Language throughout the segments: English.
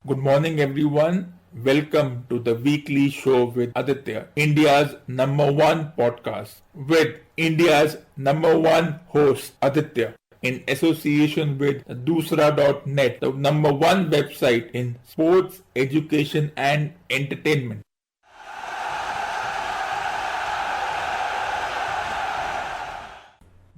Good morning, everyone. Welcome to the weekly show with Aditya, India's number one podcast, with India's number one host, Aditya, in association with Dusra.net, the number one website in sports, education, and entertainment.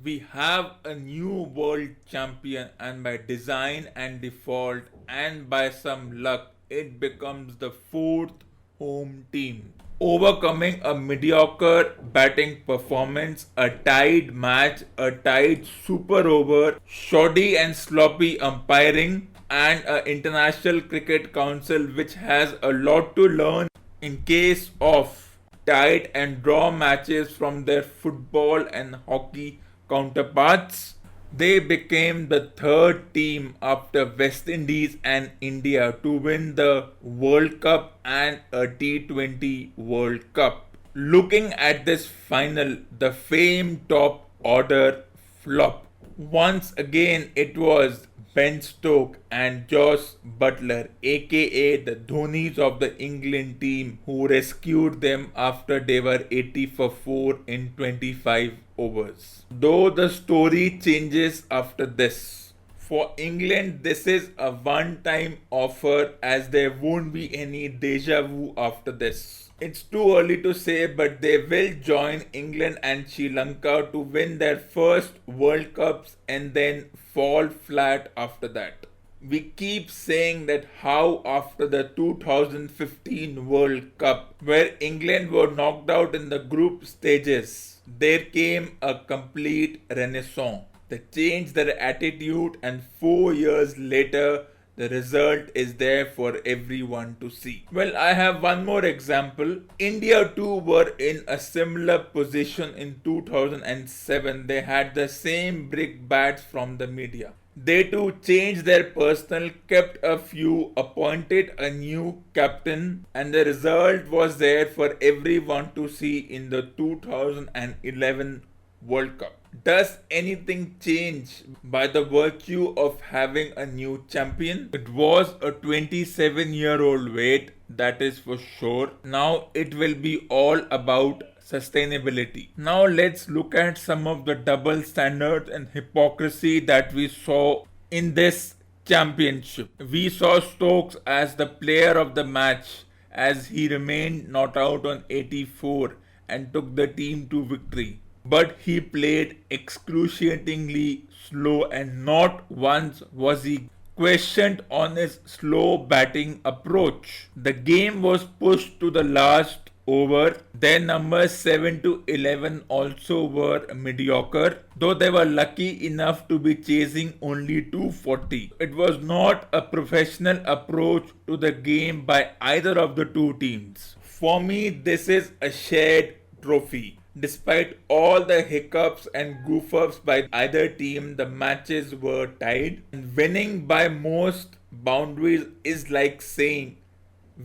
We have a new world champion, and by design and default, and by some luck, it becomes the fourth home team. Overcoming a mediocre batting performance, a tied match, a tied super over, shoddy and sloppy umpiring, and an international cricket council which has a lot to learn in case of tied and draw matches from their football and hockey counterparts. They became the third team after West Indies and India to win the World Cup and a T20 World Cup. Looking at this final, the famed top order flop. Once again, it was Ben Stokes and Josh Butler, aka the Dhonis of the England team, who rescued them after they were 80 for 4 in 25 overs. Though the story changes after this. For England, this is a one time offer as there won't be any deja vu after this. It's too early to say, but they will join England and Sri Lanka to win their first World Cups and then fall flat after that. We keep saying that how after the 2015 World Cup, where England were knocked out in the group stages, there came a complete renaissance. They changed their attitude, and 4 years later, the result is there for everyone to see. Well, I have one more example. India too were in a similar position in 2007. They had the same brick bats from the media. They too changed their personnel, kept a few, appointed a new captain, and the result was there for everyone to see in the 2011 World Cup. Does anything change by the virtue of having a new champion? It was a 27-year-old wait, that is for sure. Now it will be all about sustainability. Now let's look at some of the double standards and hypocrisy that we saw in this championship. We saw Stokes as the player of the match as he remained not out on 84 and took the team to victory. But he played excruciatingly slow, and not once was he questioned on his slow batting approach. The game was pushed to the last over. Their numbers 7 to 11 also were mediocre, though they were lucky enough to be chasing only 240. It was not a professional approach to the game by either of the two teams. For me, this is a shared trophy. Despite all the hiccups and goof ups by either team, the matches were tied. And winning by most boundaries is like saying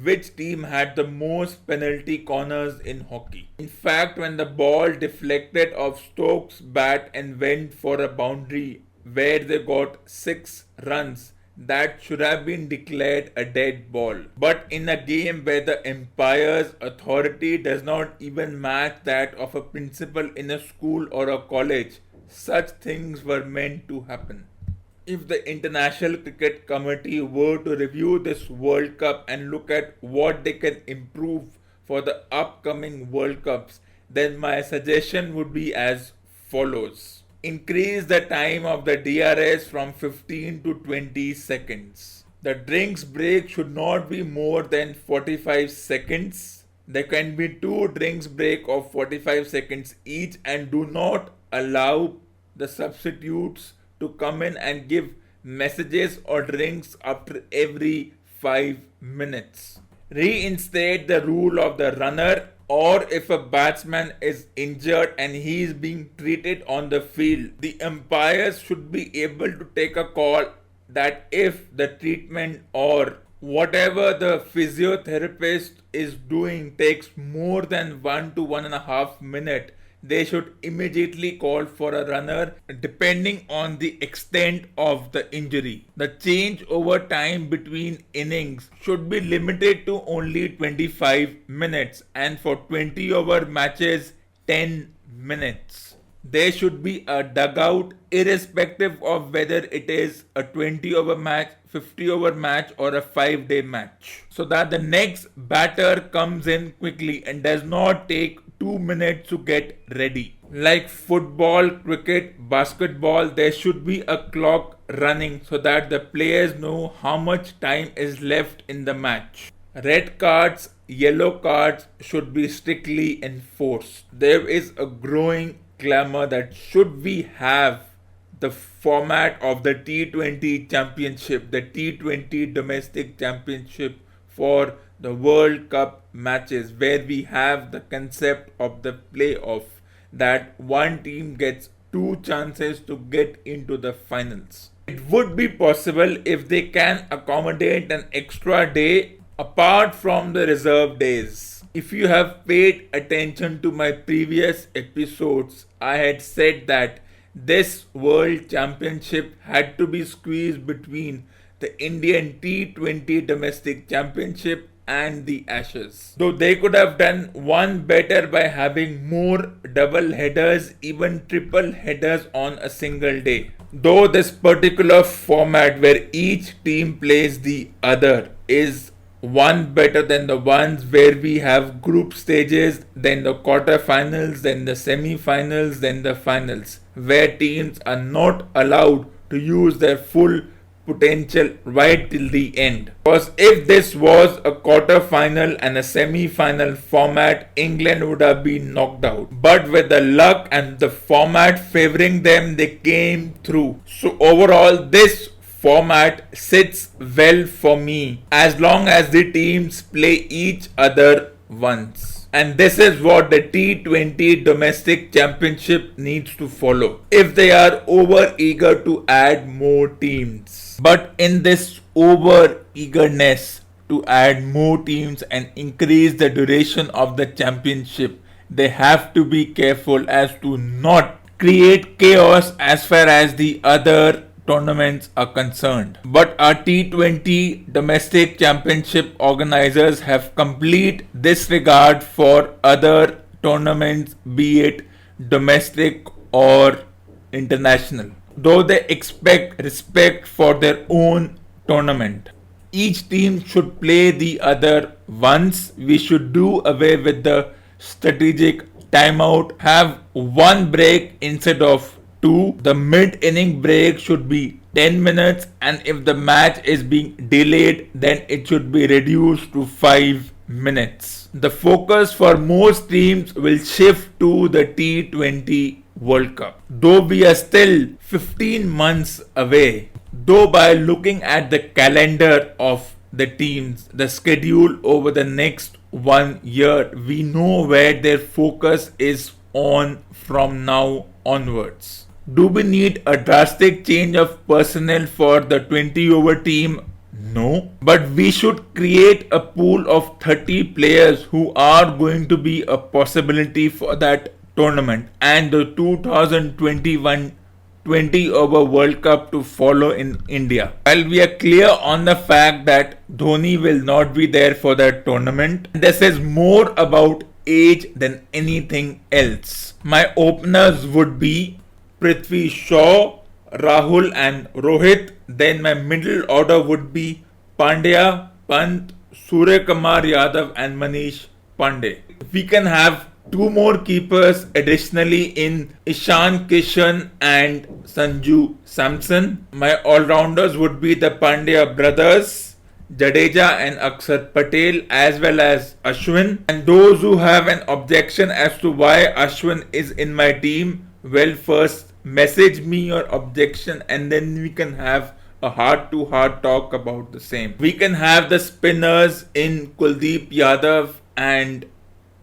which team had the most penalty corners in hockey. In fact, when the ball deflected off Stokes' bat and went for a boundary where they got 6 runs, that should have been declared a dead ball. But in a game where the umpire's authority does not even match that of a principal in a school or a college, such things were meant to happen. If the International Cricket Committee were to review this World Cup and look at what they can improve for the upcoming World Cups, then my suggestion would be as follows. Increase the time of the DRS from 15 to 20 seconds. The drinks break should not be more than 45 seconds. There can be 2 drinks break of 45 seconds each, and do not allow the substitutes to come in and give messages or drinks after every 5 minutes. Reinstate the rule of the runner, or if a batsman is injured and he is being treated on the field, the umpires should be able to take a call that if the treatment or whatever the physiotherapist is doing takes more than 1 to 1.5 minutes, they should immediately call for a runner depending on the extent of the injury. The change over time between innings should be limited to only 25 minutes and for 20 over matches 10 minutes. There should be a dugout irrespective of whether it is a 20 over match, 50 over match or a 5-day match, so that the next batter comes in quickly and does not take 2 minutes to get ready. Like football, cricket, basketball, there should be a clock running so that the players know how much time is left in the match. Red cards, yellow cards should be strictly enforced. There is a growing clamor that should we have the format of the T20 championship, the T20 domestic championship for the World Cup matches, where we have the concept of the playoff, that one team gets two chances to get into the finals. It would be possible if they can accommodate an extra day apart from the reserve days. If you have paid attention to my previous episodes, I had said that this World Championship had to be squeezed between the Indian T20 Domestic Championship and the Ashes. Though they could have done one better by having more double headers, even triple headers on a single day. Though this particular format where each team plays the other is one better than the ones where we have group stages, then the quarterfinals, then the semi-finals, then the finals, where teams are not allowed to use their full potential right till the end. Because if this was a quarter-final and a semi-final format, England would have been knocked out. But with the luck and the format favoring them, they came through. So overall, this format sits well for me as long as the teams play each other once. And this is what the T20 domestic championship needs to follow if they are over eager to add more teams. But in this over eagerness to add more teams and increase the duration of the championship, they have to be careful as to not create chaos as far as the other tournaments are concerned. But our T20 domestic championship organizers have complete disregard for other tournaments, be it domestic or international, though they expect respect for their own tournament. Each team should play the other once. We should do away with the strategic timeout, have one break instead of two. The mid-inning break should be 10 minutes, and if the match is being delayed, then it should be reduced to 5 minutes. The focus for most teams will shift to the T20 World Cup. Though we are still 15 months away, though by looking at the calendar of the teams, the schedule over the next 1 year, we know where their focus is on from now onwards. Do we need a drastic change of personnel for the 20 over team? No. But we should create a pool of 30 players who are going to be a possibility for that tournament and the 2021 20 over World Cup to follow in India. While we are clear on the fact that Dhoni will not be there for that tournament, this is more about age than anything else. My openers would be Prithvi Shaw, Rahul and Rohit. Then my middle order would be Pandya, Pant, Surya Kumar Yadav and Manish Pandey. We can have two more keepers additionally in Ishan Kishan and Sanju Samson. My all-rounders would be the Pandya brothers, Jadeja and Akshar Patel, as well as Ashwin. And those who have an objection as to why Ashwin is in my team, well, first message me your objection and then we can have a heart-to-heart talk about the same. We can have the spinners in Kuldeep Yadav and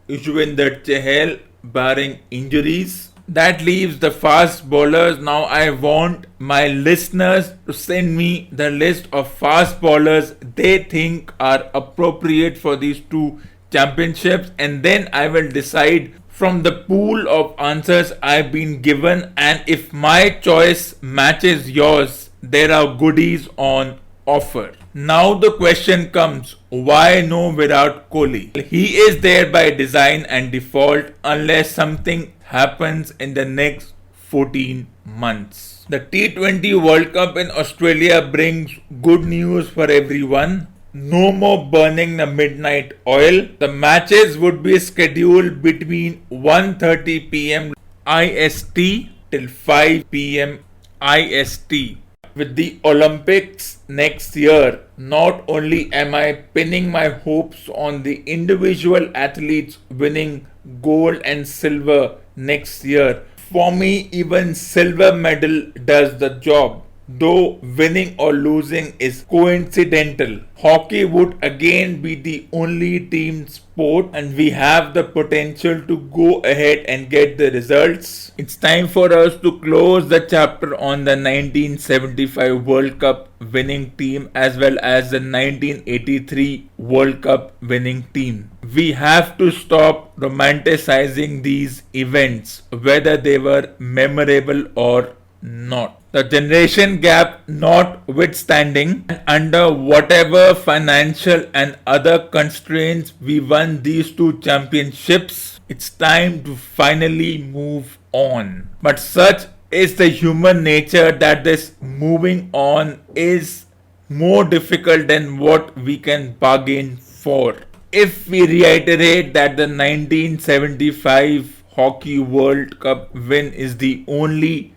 Yuzvendra Chahal barring injuries. That leaves the fast bowlers. Now I want my listeners to send me the list of fast bowlers they think are appropriate for these two championships, and then I will decide from the pool of answers I've been given, and if my choice matches yours, there are goodies on offer. Now the question comes, why no Virat Kohli? He is there by design and default unless something happens in the next 14 months. The T20 World Cup in Australia brings good news for everyone. No more burning the midnight oil. The matches would be scheduled between 1:30 p.m. IST till 5 p.m. IST. With the Olympics next year, not only am I pinning my hopes on the individual athletes winning gold and silver next year, for me, even silver medal does the job. Though winning or losing is coincidental, hockey would again be the only team sport and we have the potential to go ahead and get the results. It's time for us to close the chapter on the 1975 World Cup winning team as well as the 1983 World Cup winning team. We have to stop romanticizing these events, whether they were memorable or not. The generation gap notwithstanding, and under whatever financial and other constraints we won these two championships, it's time to finally move on. But such is the human nature that this moving on is more difficult than what we can bargain for. If we reiterate that the 1975 Hockey World Cup win is the only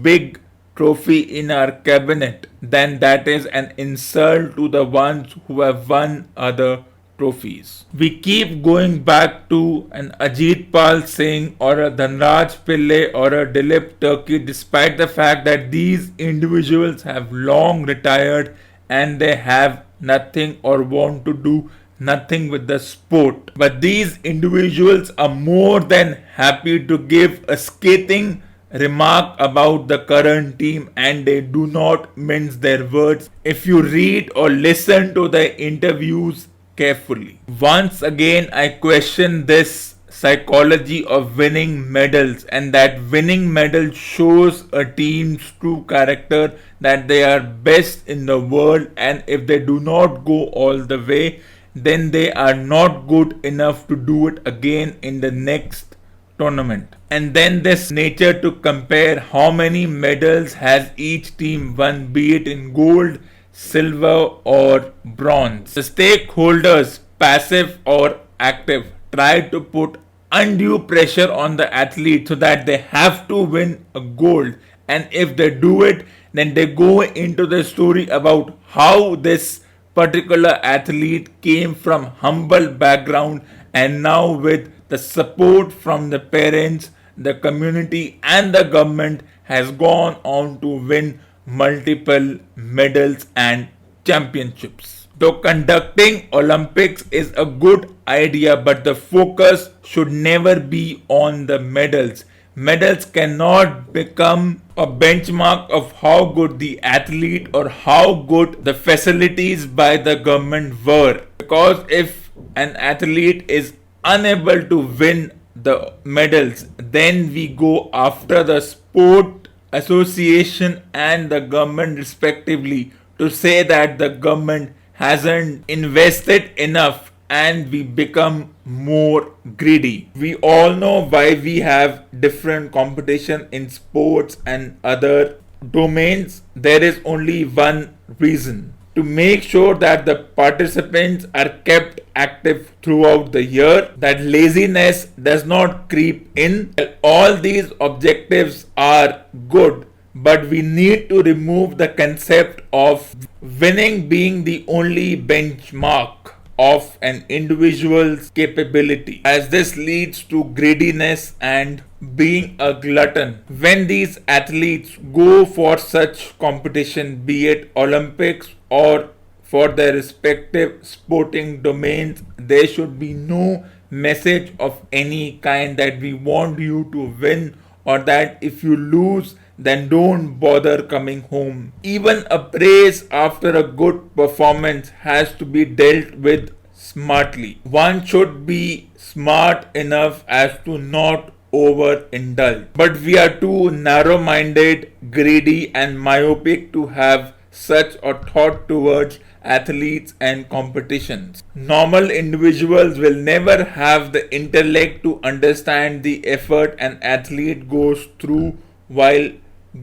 big trophy in our cabinet, then that is an insult to the ones who have won other trophies. We keep going back to an Ajit Pal Singh or a Dhanraj Pillai or a Dilip Turkey, despite the fact that these individuals have long retired and they have nothing or want to do nothing with the sport. But these individuals are more than happy to give a scathing remark about the current team and they do not mince their words if you read or listen to the interviews carefully. Once again, I question this psychology of winning medals, and that winning medal shows a team's true character, that they are best in the world, and if they do not go all the way, then they are not good enough to do it again in the next tournament. And then this nature to compare how many medals has each team won, be it in gold, silver or bronze. The stakeholders, passive or active, try to put undue pressure on the athlete so that they have to win a gold, and if they do it, then they go into the story about how this particular athlete came from humble background and now with the support from the parents, the community and the government has gone on to win multiple medals and championships. Though conducting Olympics is a good idea, but the focus should never be on the medals. Medals cannot become a benchmark of how good the athlete or how good the facilities by the government were. Because if an athlete is unable to win the medals, then we go after the sport association and the government respectively to say that the government hasn't invested enough and we become more greedy. We all know why we have different competition in sports and other domains. There is only one reason: to make sure that the participants are kept active throughout the year, that laziness does not creep in. All these objectives are good, but we need to remove the concept of winning being the only benchmark of an individual's capability, as this leads to greediness and being a glutton. When these athletes go for such competition, be it Olympics or for their respective sporting domains, there should be no message of any kind that we want you to win, or that if you lose then don't bother coming home. Even a praise after a good performance has to be dealt with smartly. One should be smart enough as to not overindulge. But we are too narrow minded, greedy, and myopic to have such a thought towards athletes and competitions. Normal individuals will never have the intellect to understand the effort an athlete goes through while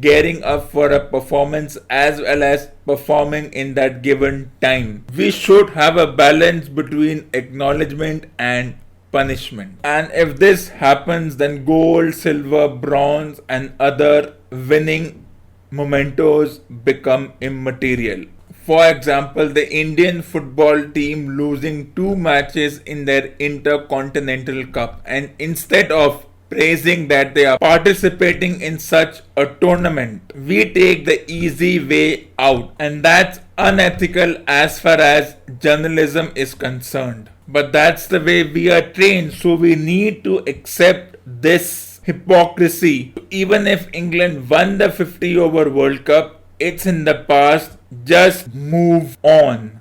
gearing up for a performance as well as performing in that given time. We should have a balance between acknowledgement and punishment. And if this happens, then gold, silver, bronze, and other winning mementos become immaterial. For example, the Indian football team losing two matches in their Intercontinental Cup, and instead of praising that they are participating in such a tournament, we take the easy way out, and that's unethical as far as journalism is concerned. But that's the way we are trained, so we need to accept this hypocrisy. Even if England won the 50 over World Cup, it's in the past, just move on.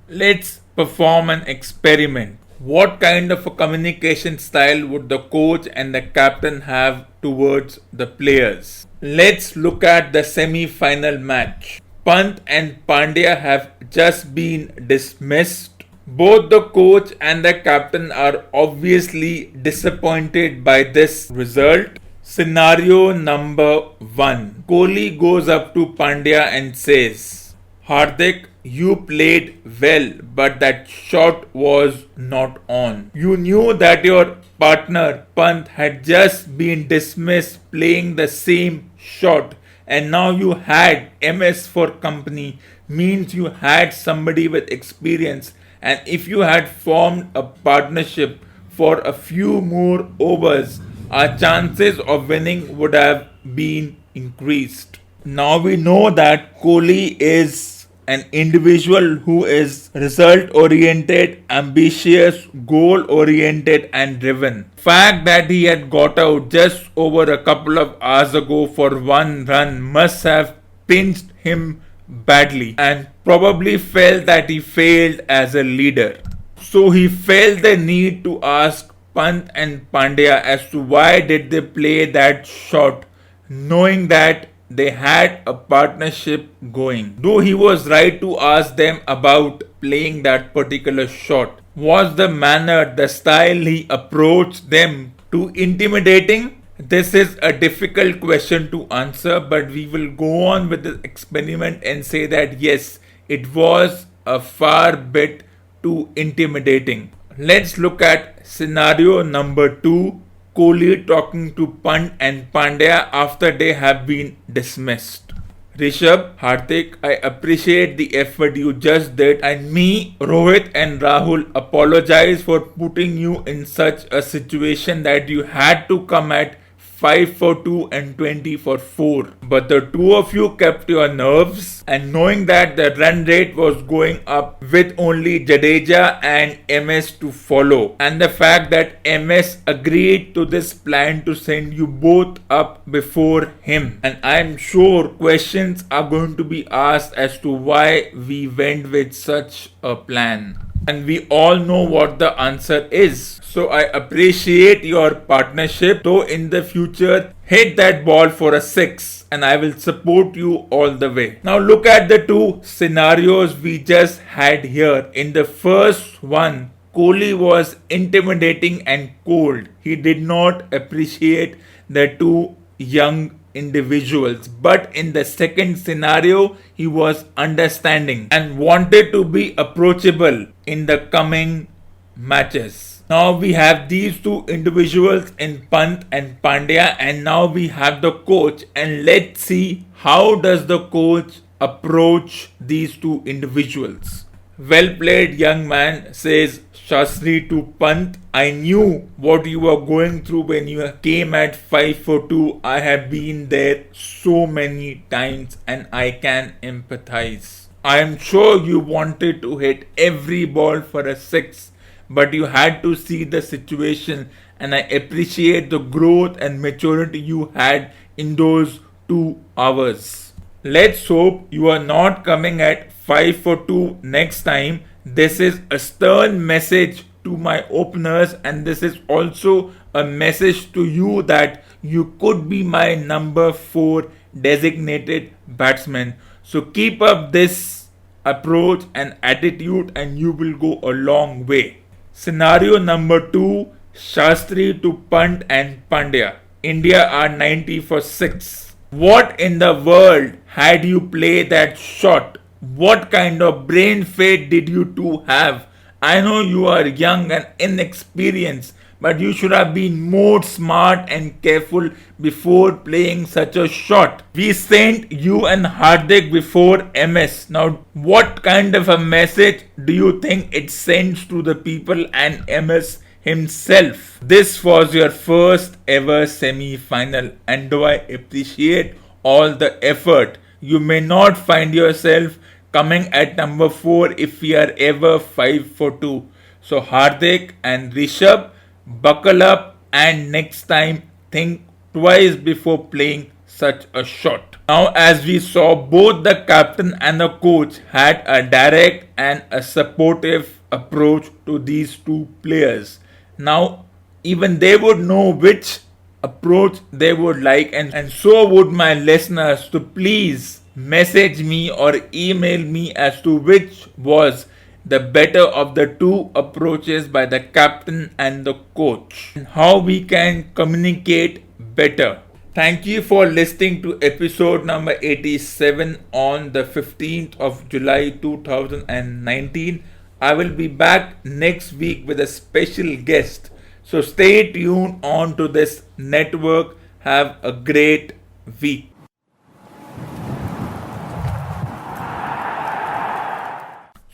Let's perform an experiment. What kind of a communication style would the coach and the captain have towards the players? Let's look at the semi-final match. Pant and Pandya have just been dismissed. Both the coach and the captain are obviously disappointed by this result. Scenario number 1. Kohli goes up to Pandya and says, Hardik, you played well, but that shot was not on. You knew that your partner Pant had just been dismissed playing the same shot, and now you had MS for company, means you had somebody with experience, and if you had formed a partnership for a few more overs, our chances of winning would have been increased. Now we know that Kohli is an individual who is result oriented, ambitious, goal oriented, and driven. Fact that he had got out just over a couple of hours ago for one run must have pinched him badly and probably felt that he failed as a leader. So he felt the need to ask Pant and Pandya as to why did they play that shot, knowing that they had a partnership going. Though he was right to ask them about playing that particular shot. Was the manner, the style he approached them too intimidating? This is a difficult question to answer, but we will go on with the experiment and say that yes, it was a far bit too intimidating. Let's look at scenario number 2. Kohli talking to Pant and Pandya after they have been dismissed. Rishabh, Hardik, I appreciate the effort you just did, and me, Rohit and Rahul apologize for putting you in such a situation that you had to come at 5 for 2 and 20 for 4. But the two of you kept your nerves, and knowing that the run rate was going up with only Jadeja and MS to follow, and the fact that MS agreed to this plan to send you both up before him. And I'm sure questions are going to be asked as to why we went with such a plan. And we all know what the answer is. So I appreciate your partnership, though in the future hit that ball for a 6 and I will support you all the way. Now look at the two scenarios we just had here. In the first one, Kohli was intimidating and cold. He did not appreciate the two young individuals. But in the second scenario, he was understanding and wanted to be approachable in the coming matches. Now we have these two individuals in Pant and Pandya, and now we have the coach, and let's see how does the coach approach these two individuals. Well played, young man, says Shastri to Pant. I knew what you were going through when you came at 5 for 2. I have been there so many times and I can empathize. I am sure you wanted to hit every ball for a 6, but you had to see the situation and I appreciate the growth and maturity you had in those 2 hours. Let's hope you are not coming at 5 for 2 next time. This is a stern message to my openers, and this is also a message to you that you could be my number 4 designated batsman. So keep up this approach and attitude, and you will go a long way. Scenario number 2, Shastri to punt and Pandya. India are 90 for 6. What in the world had you play that shot? What kind of brain fate did you two have? I know you are young and inexperienced, but you should have been more smart and careful before playing such a shot. We sent you and Hardik before MS. Now, what kind of a message do you think it sends to the people and MS himself? This was your first ever semi-final, and do I appreciate all the effort. You may not find yourself coming at number 4 if we are ever 5 for 2. So Hardik and Rishabh, buckle up and next time think twice before playing such a shot. Now, as we saw, both the captain and the coach had a direct and a supportive approach to these two players. Now, even they would know which approach they would like, and so would my listeners. To please message me or email me as to which was the better of the two approaches by the captain and the coach, and how we can communicate better. Thank you for listening to episode number 87 on the 15th of July 2019. I will be back next week with a special guest. So stay tuned on to this network. Have a great week.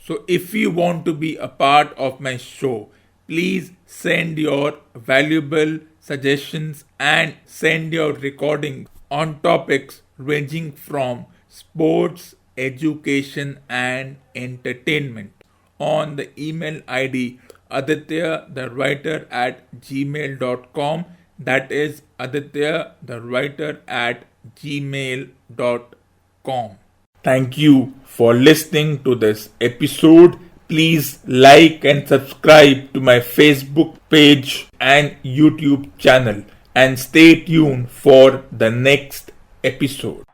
So if you want to be a part of my show, please send your valuable suggestions and send your recordings on topics ranging from sports, education and entertainment on the email ID Aditya the writer at gmail.com. That is Aditya the writer at gmail.com. Thank you for listening to this episode. Please like and subscribe to my Facebook page and YouTube channel, and stay tuned for the next episode.